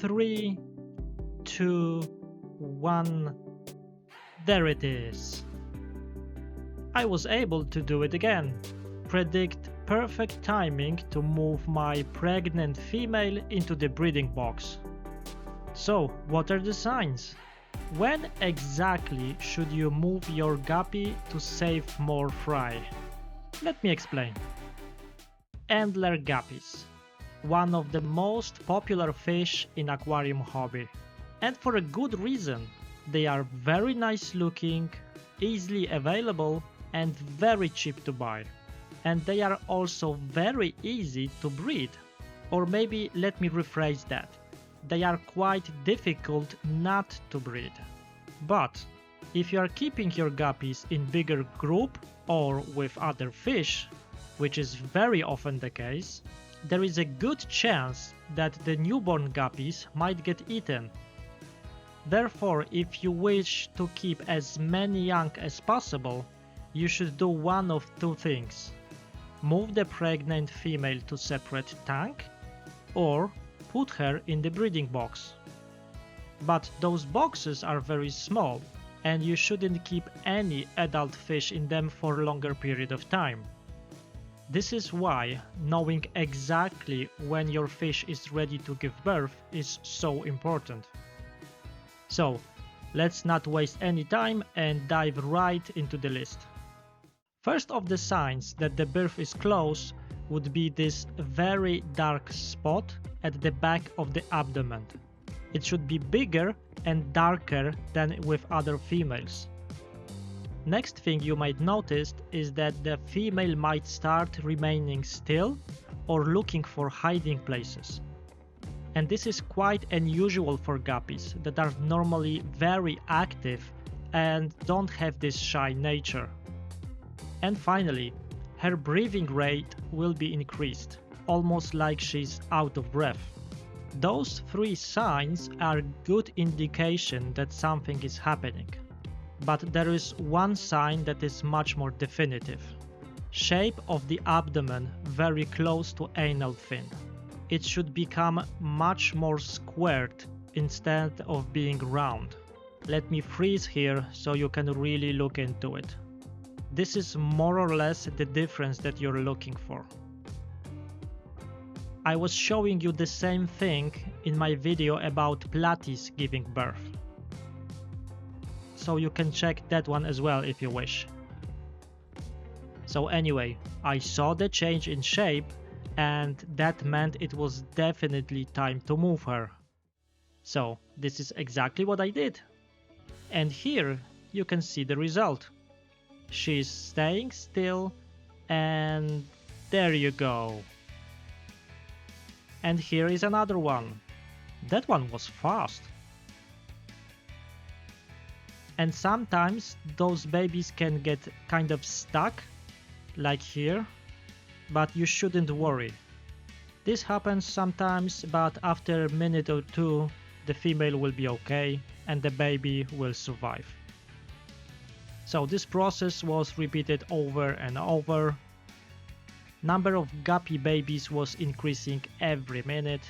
3, 2, 1. There it is. I was able to do it again. Predict perfect timing to move my pregnant female into the breeding box. So, what are the signs? When exactly should you move your guppy to save more fry? Let me explain. Endler Guppies, one of the most popular fish in aquarium hobby. And for a good reason. They are very nice looking, easily available and very cheap to buy. And they are also very easy to breed. Or maybe let me rephrase that. They are quite difficult not to breed. But if you are keeping your guppies in bigger group or with other fish, which is very often the case, there is a good chance that the newborn guppies might get eaten. Therefore, if you wish to keep as many young as possible, you should do one of two things. Move the pregnant female to separate tank or put her in the breeding box. But those boxes are very small and you shouldn't keep any adult fish in them for a longer period of time. This is why knowing exactly when your fish is ready to give birth is so important. So, let's not waste any time and dive right into the list. First of the signs that the birth is close would be this very dark spot at the back of the abdomen. It should be bigger and darker than with other females. Next thing you might notice is that the female might start remaining still or looking for hiding places. And this is quite unusual for guppies that are normally very active and don't have this shy nature. And finally, her breathing rate will be increased, almost like she's out of breath. Those three signs are good indication that something is happening. But there is one sign that is much more definitive. Shape of the abdomen very close to anal fin. It should become much more squared instead of being round. Let me freeze here so you can really look into it. This is more or less the difference that you're looking for. I was showing you the same thing in my video about platies giving birth. So you can check that one as well if you wish. So anyway, I saw the change in shape and that meant it was definitely time to move her. So this is exactly what I did. And here you can see the result. She's staying still and there you go. And here is another one. That one was fast. And sometimes those babies can get kind of stuck, like here, but you shouldn't worry. This happens sometimes, but after a minute or two, the female will be okay and the baby will survive. So this process was repeated over and over. Number of guppy babies was increasing every minute.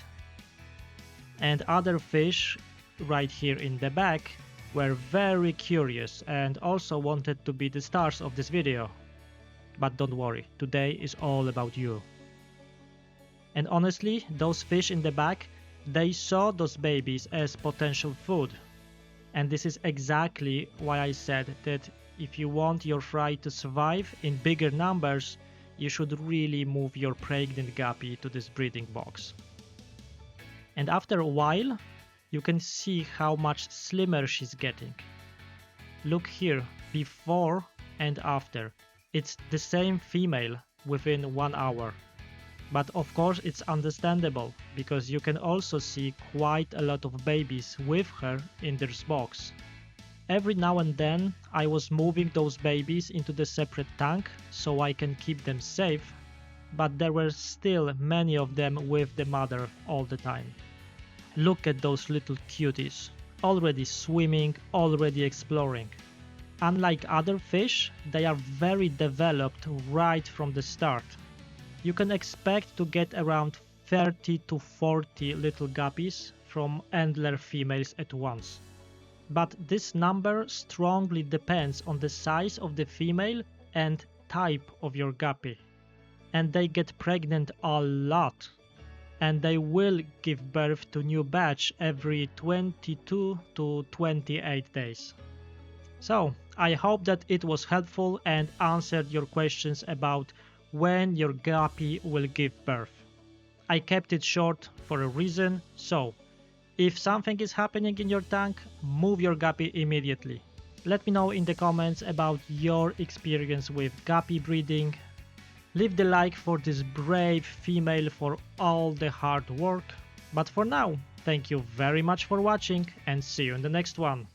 And other fish, right here in the back, were very curious and also wanted to be the stars of this video. But don't worry, today is all about you. And honestly, those fish in the back, they saw those babies as potential food. And this is exactly why I said that if you want your fry to survive in bigger numbers, you should really move your pregnant guppy to this breeding box. And after a while, you can see how much slimmer she's getting. Look here, before and after. It's the same female within 1 hour. But of course it's understandable, because you can also see quite a lot of babies with her in this box. Every now and then I was moving those babies into the separate tank so I can keep them safe, but there were still many of them with the mother all the time. Look at those little cuties, already swimming, already exploring. Unlike other fish, they are very developed right from the start. You can expect to get around 30 to 40 little guppies from Endler females at once. But this number strongly depends on the size of the female and type of your guppy. And they get pregnant a lot. And they will give birth to new batch every 22 to 28 days. So, I hope that it was helpful and answered your questions about when your guppy will give birth. I kept it short for a reason, so if something is happening in your tank, move your guppy immediately. Let me know in the comments about your experience with guppy breeding. Leave the like for this brave female for all the hard work. But for now, thank you very much for watching and see you in the next one.